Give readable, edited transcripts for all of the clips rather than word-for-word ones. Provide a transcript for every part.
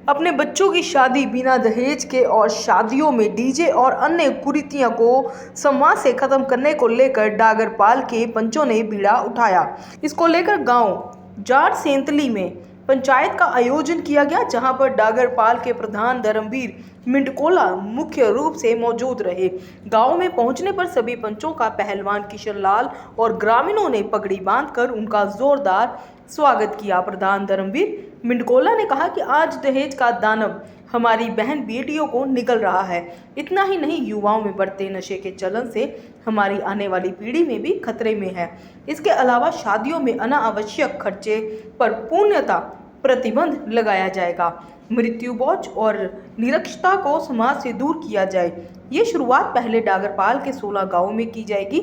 अपने बच्चों की शादी बिना दहेज के और शादियों में डीजे और अन्य कुरीतियों को समाज से खत्म करने को लेकर डागरपाल के पंचों ने बीड़ा उठाया। इसको लेकर गांव जाट सेंतली में पंचायत का आयोजन किया गया, जहां पर डागरपाल के प्रधान धर्मवीर मिंडकोला मुख्य रूप से मौजूद रहे। गांव में पहुंचने पर सभी पंचों का पहलवान किशन लाल और ग्रामीणों ने पगड़ी बांधकर उनका जोरदार स्वागत किया। प्रधान धर्मवीर मिंडकोला ने कहा कि आज दहेज का दानव हमारी बहन बेटियों को निगल रहा है। इतना ही नहीं, युवाओं में बढ़ते नशे के चलन से हमारी आने वाली पीढ़ी में भी खतरे में है। इसके अलावा शादियों में अनावश्यक खर्चे पर पूर्णतः प्रतिबंध लगाया जाएगा। मृत्यु बोझ और निरक्षरता को समाज से दूर किया जाए। ये शुरुआत पहले डागरपाल के 16 गांवों में की जाएगी।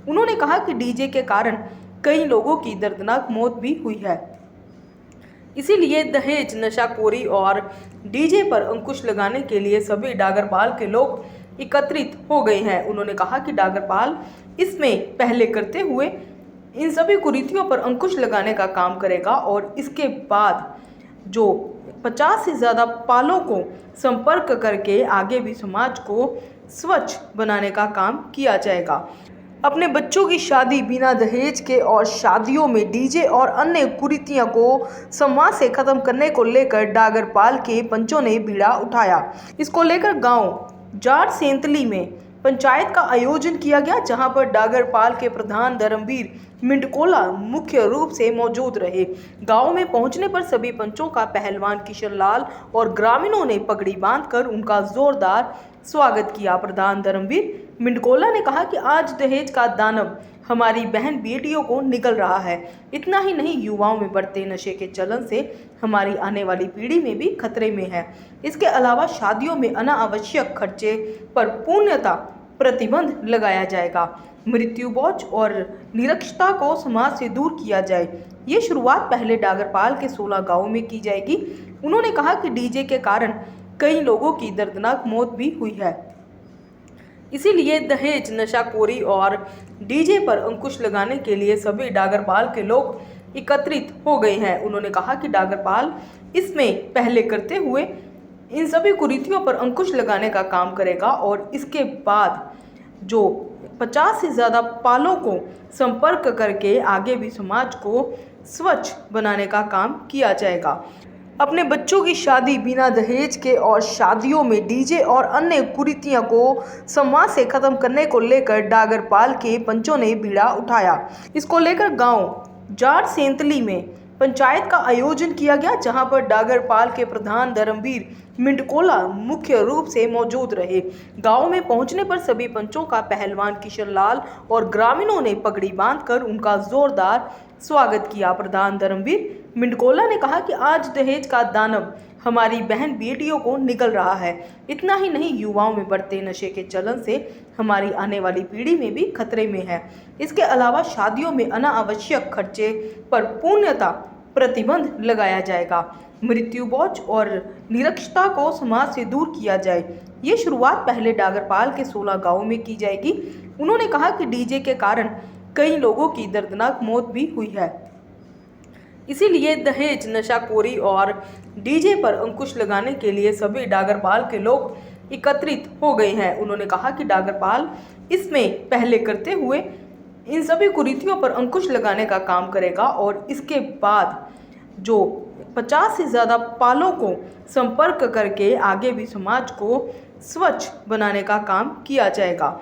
उन्होंने कहा कि डीजे के कारण कई लोगों की दर्दनाक मौत भी हुई है, इसीलिए दहेज, नशाखोरी और डीजे पर अंकुश लगाने के लिए सभी डागरपाल के लोग एकत्रित हो गए हैं। उन्होंने कहा कि डागरपाल इसमें पहले करते हुए इन सभी कुरीतियों पर अंकुश लगाने का काम करेगा और इसके बाद जो 50 से ज़्यादा पालों को संपर्क करके आगे भी समाज को स्वच्छ बनाने का काम किया जाएगा। अपने बच्चों की शादी बिना दहेज के और शादियों में डीजे और अन्य कुरीतियों को समाज से खत्म करने को लेकर डागरपाल के पंचों ने बीड़ा उठाया। इसको लेकर गांव जाट सेंतली में पंचायत का आयोजन किया गया, जहां पर डागरपाल के प्रधान धर्मवीर मिंडकोला मुख्य रूप से मौजूद रहे। गांव में पहुंचने पर सभी पंचों का पहलवान किशन लाल और ग्रामीणों ने पगड़ी बांधकर उनका जोरदार स्वागत किया। प्रधान धर्मवीर मिंडकोला ने कहा कि आज दहेज का दानव हमारी बहन बेटियों को निगल रहा है। इतना ही नहीं, युवाओं में बढ़ते नशे के चलन से हमारी आने वाली पीढ़ी में भी खतरे में है। इसके अलावा शादियों में अनावश्यक खर्चे पर पूर्णतः प्रतिबंध लगाया जाएगा। मृत्यु बोझ और निरक्षरता को समाज से दूर किया जाए। ये शुरुआत पहले डागरपाल के 16 गांवों में की जाएगी। उन्होंने कहा कि डीजे के कारण कई लोगों की दर्दनाक मौत भी हुई है, इसीलिए दहेज, नशाखोरी और डीजे पर अंकुश लगाने के लिए सभी डागरपाल के लोग एकत्रित हो गए हैं। उन्होंने कहा कि डागरपाल इसमें पहले करते हुए इन सभी कुरीतियों पर अंकुश लगाने का काम करेगा और इसके बाद जो 50 से ज़्यादा पालों को संपर्क करके आगे भी समाज को स्वच्छ बनाने का काम किया जाएगा। अपने बच्चों की शादी बिना दहेज के और शादियों में डीजे और अन्य कुरीतियों को समाज से खत्म करने को लेकर डागरपाल के पंचों ने बीड़ा उठाया। इसको लेकर गांव जाट सेंतली में पंचायत का आयोजन किया गया, जहां पर डागरपाल के प्रधान धर्मवीर मिंडकोला मुख्य रूप से मौजूद रहे। गांव में पहुंचने पर सभी पंचों का पहलवान किशन लाल और ग्रामीणों ने पगड़ी बांधकर उनका जोरदार स्वागत किया। प्रधान धर्मवीर मिंडकोला ने कहा कि आज दहेज का दानव हमारी बहन बेटियों को निगल रहा है। इतना ही नहीं, युवाओं में बढ़ते नशे के चलन से हमारी आने वाली पीढ़ी में भी खतरे में है। इसके अलावा शादियों में अनावश्यक खर्चे पर पूर्णतः प्रतिबंध लगाया जाएगा। मृत्यु बोझ और निरक्षरता को समाज से दूर किया जाए। ये शुरुआत पहले डागरपाल के 16 गांवों में की जाएगी। उन्होंने कहा कि डीजे के कारण कई लोगों की दर्दनाक मौत भी हुई है, इसीलिए दहेज, नशाखोरी और डीजे पर अंकुश लगाने के लिए सभी डागरपाल के लोग एकत्रित हो गए हैं। उन्होंने कहा कि डागरपाल इसमें पहले करते हुए इन सभी कुरीतियों पर अंकुश लगाने का काम करेगा और इसके बाद जो 50 से ज़्यादा पालों को संपर्क करके आगे भी समाज को स्वच्छ बनाने का काम किया जाएगा।